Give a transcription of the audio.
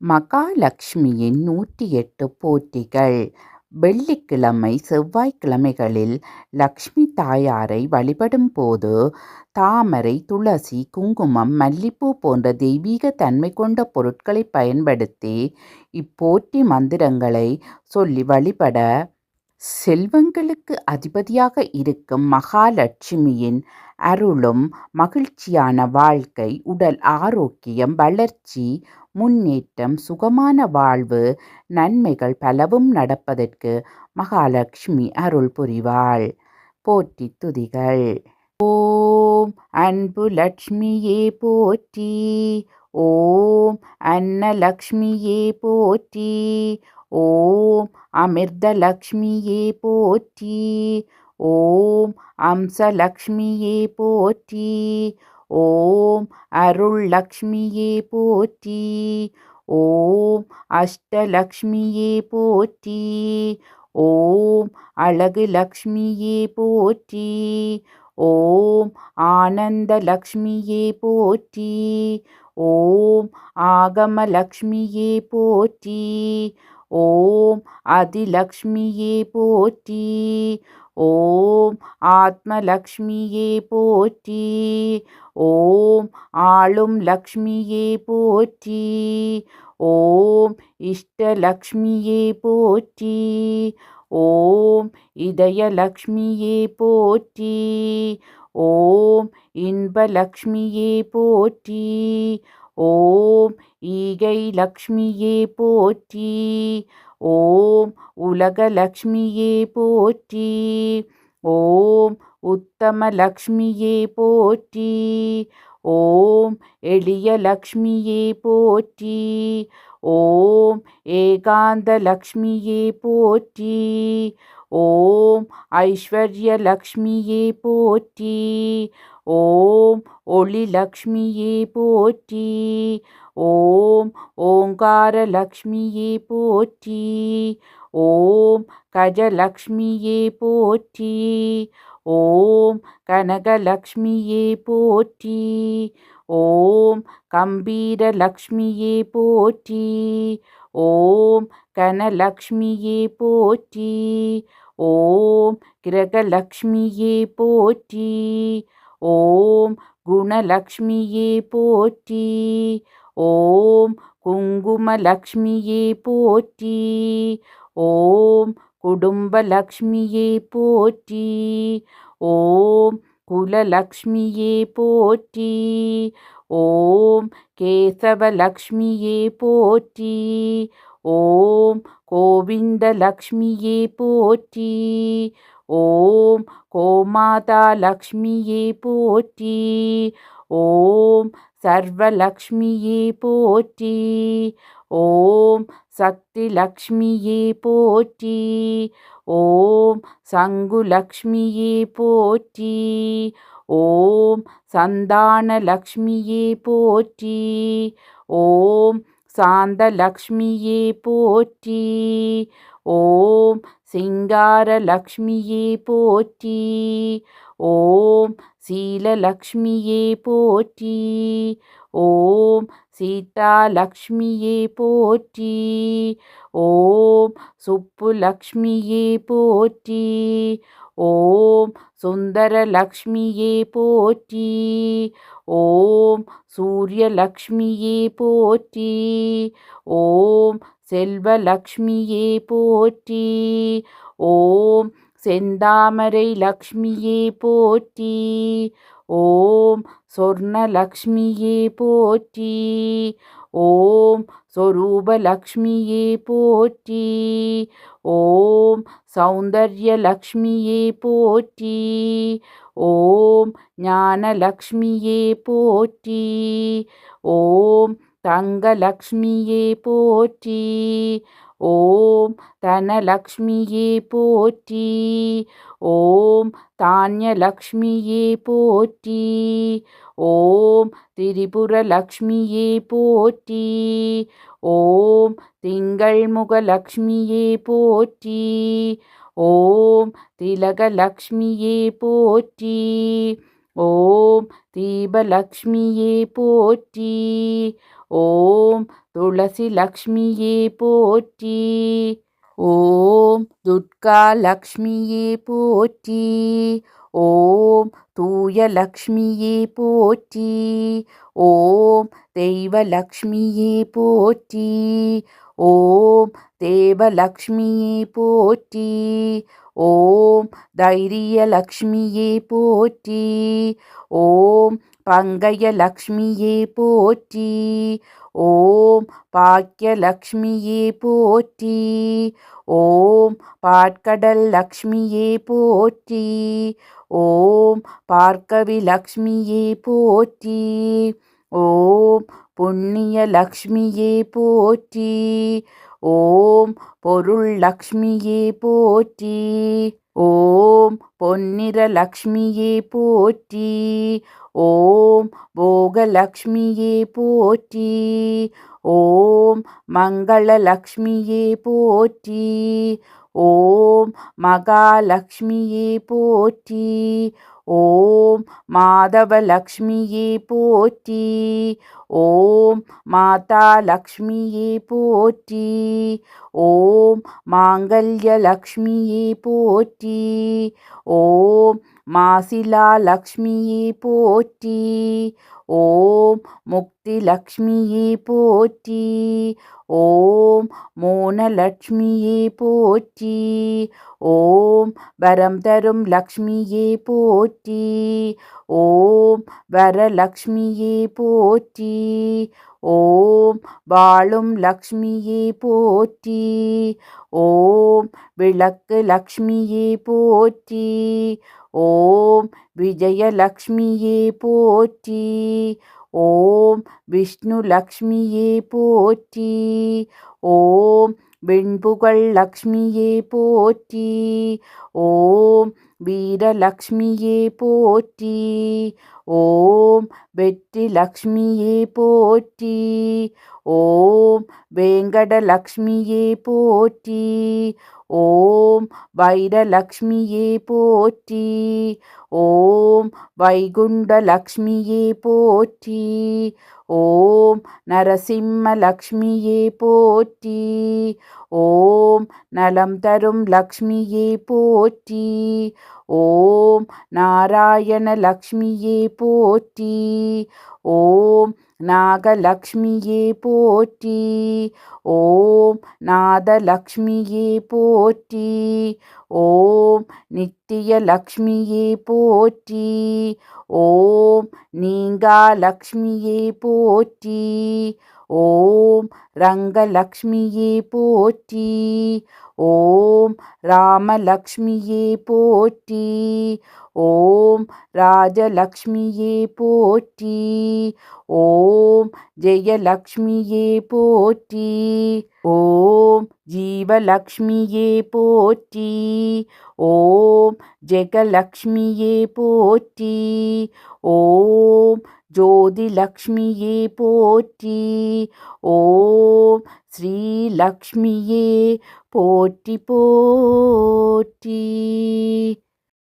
மகாலட்சுமியின் 108 போற்றிகள். வெள்ளிக்கிழமை செவ்வாய்க்கிழமைகளில் லக்ஷ்மி தாயாரை வழிபடும் போது தாமரை, துளசி, குங்குமம், மல்லிப்பூ போன்ற தெய்வீக தன்மை கொண்ட பொருட்களை பயன்படுத்தி இப்போற்றி மந்திரங்களை சொல்லி வழிபட செல்வங்களுக்கு அதிபதியாக இருக்கும் மகாலட்சுமியின் அருளும், மகிழ்ச்சியான வாழ்க்கை, உடல் ஆரோக்கியம், வளர்ச்சி, முன்னேற்றம், சுகமான வாழ்வு, நன்மைகள் பலவும் நடப்பதற்கு மகாலட்சுமி அருள் புரிவாள். போற்றி துதிகள். ஓம் அன்பு லட்சுமியே போற்றி. ஓம் அன்னலக்ஷ்மியே போற்றி. ஓம் அமிர்தலக்ஷ்மியே போற்றி. ஓம் அம்சலக்ஷ்மியே போற்றி. ஓம் அருள் லக்ஷ்மியே போற்றி. ஓம் அஷ்டலக்ஷ்மியே போற்றி. ஓம் அழகு லக்ஷ்மியே போற்றி. ஓம் ஆனந்த லக்ஷ்மியே போற்றி. ஓம் ஆகமலக்ஷ்மியே போற்றி. ஓம் அதிலக்ஷ்மியே போற்றி. ஓம் ஆத்மலக்ஷ்மியே போற்றி. ஓம் ஆளும் லக்ஷ்மியே போற்றி. ஓம் இஷ்டலக்ஷ்மியே போற்றி. ஓம் இதயலக்ஷ்மியே போற்றி. ஓம் இன்பலக்ஷ்மியே போற்றி. ஓம் ஈகை லக்ஷ்மியே போற்றி. ஓம் உலகலக்ஷ்மியே போற்றி. ஓம் உத்தமலக்ஷ்மியே போற்றி. ஓம் எளியலக்ஷ்மியே போற்றி. ஓம் ஏகாந்தலக்ஷ்மியே போற்றி. ஓம் ஐஸ்வர்யலக்ஷ்மியே போற்றி. ஓம் ஒளிலக்ஷ்மியே போற்றி. ஓம் ஓங்காரலக்ஷ்மியே போற்றி. ஓம் கஜலக்ஷ்மியே போற்றி. ஓம் கனகலக்ஷ்மியே போற்றி. ஓம் கம்பீரலக்ஷ்மியே போற்றி. ஓம் கனலக்ஷ்மியே போற்றி. ஓம் கிரகலக்ஷ்மியே போற்றி. ஓம் குணலக்ஷ்மியே போற்றி. ஓம் குங்குமலக்ஷ்மியே போற்றி. ஓம் குடும்பலக்ஷ்மியே போற்றி. ஓம் குலலக்ஷ்மியே போற்றி. ஓம் கேசவலக்ஷ்மியே போற்றி. ஓம் கோவிந்தலக்ஷ்மியே போற்றி. ஓம் கோமாதா லக்ஷ்மியே போற்றி. ஓம் சர்வலக்ஷ்மியே போற்றி. ஓம் சக்தி லக்ஷ்மியே போற்றி. ஓம் சங்குலக்ஷ்மியே போற்றி. ஓம் சந்தானலக்ஷ்மியே போற்றி. ஓம் சாந்தலக்ஷ்மியே போற்றி. ஓம் சிங்காரலக்ஷ்மியே போற்றி. ஓம் சீலலக்ஷ்மியே போற்றி. ஓம் சீதாலக்ஷ்மியே போற்றி. ஓம் சுப்புலக்ஷ்மியே போற்றி. ஓம் சுந்தரலக்ஷ்மியே போற்றி. ஓம் சூரியலக்ஷ்மியே போற்றி. ஓம் செல்வலக்ஷ்மியே போற்றி. ஓம் செந்தாமரை லக்ஷ்மியே போற்றி. ஓம் சொர்ணலக்ஷ்மியே போற்றி. ஓம் சொரூபலக்ஷ்மியே போற்றி. ஓம் சௌந்தர்யலக்ஷ்மியே போற்றி. ஓம் ஞானலக்ஷ்மியே போற்றி. ஓம் தங்கலக்ஷ்மியே போற்றி. ஓம் தனலக்ஷ்மியே போற்றி. ஓம் தானியலக்ஷ்மியே போற்றி. ஓம் திரிபுரலக்ஷ்மியே போற்றி. ஓம் திங்கள்முகலக்ஷ்மியே போற்றி. ஓம் திலகலக்ஷ்மியே போற்றி. ஓம் தீபலக்ஷ்மியே போற்றி. ஓம் துளசி லக்ஷ்மியே போற்றி. ஓம் துர்கா லக்ஷ்மியே போற்றி. ஓம் தூய லக்ஷ்மியே போற்றி. ஓம் தெய்வலக்ஷ்மியே போற்றி. ஓம் தேவலக்ஷ்மியே போற்றி. ஓம் தைரியலக்ஷ்மியே போற்றி. ஓம் பங்கயலக்ஷ்மியே போற்றி. ஓம் பாக்கியலக்ஷ்மியே போற்றி. ஓம் பாட்கடல் லக்ஷ்மியே போற்றி. ஓம் பார்க்கவி லக்ஷ்மியே போற்றி. ஓம் புண்ணிய லக்ஷ்மியே போற்றி. ஓம் பொருள் லக்ஷ்மியே போற்றி. ஓம் பொன்னிற லக்ஷ்மியே போற்றி. ஓம் போகலக்ஷ்மியே போற்றி. ஓம் மங்கள லக்ஷ்மியே போற்றி. ஓம் மகாலக்ஷ்மியே போற்றி. ஓம் மாதவலக்ஷ்மியே போற்றி. ஓம் மாதா லக்ஷ்மியே போற்றி. ஓம் மாங்கல்யலக்ஷ்மியே போற்றி. ஓம் மாசிலா லக்ஷ்மியே போற்றி. ஓம் முக்தி லக்ஷ்மியே போற்றி. ஓம் மோனலக்ஷ்மியே போற்றி. ஓம் வரம் தரும் லக்ஷ்மியே போற்றி. ஓம் வரலக்ஷ்மியே போற்றி. ஓம் வாழும் லக்ஷ்மியே போற்றி. ஓம் விளக்கு லக்ஷ்மியே போற்றி. ஓம் விஜயலக்ஷ்மியே போற்றி. ஓம் விஷ்ணு லக்ஷ்மியே போற்றி. ஓம் வெண்புகழ் லக்ஷ்மியே போற்றி. ஓம் வீரலக்ஷ்மியே போற்றி. ஓம் வெற்றி லக்ஷ்மியே போற்றி. ஓம் வேங்கடலக்ஷ்மியே போற்றி. ஓம் வைரலக்ஷ்மியே போற்றி. ஓம் வைகுண்டலக்ஷ்மியே போற்றி. ஓம் நரசிம்மலக்ஷ்மியே போற்றி. ஓம் நலம் தரும் லக்ஷ்மியே போற்றி. ஓம் நாராயண லக்ஷ்மியே போற்றி. ஓம் நாகலக்ஷ்மியே போற்றி. ஓம் நாதலக்ஷ்மியே போற்றி. ஓம் நித்திய லக்ஷ்மியே போற்றி. ஓம் நீங்காலக்ஷ்மியே போற்றி. ஓம் ரங்கலக்ஷ்மியே போற்றி. ஓம் ராமலக்ஷ்மியே போற்றி. ஓம் ராஜலக்ஷ்மியே போற்றி. ஓம் ஜெயலக்ஷ்மியே போற்றி. ஓம் ஜீவலக்ஷ்மியே போற்றி. ஓம் ஜெகலக்ஷ்மியே போற்றி. ஓம் ஜோதிலக்ஷ்மியே போற்றி. ஓம் ஸ்ரீலக்ஷ்மியே போற்றி போற்றி.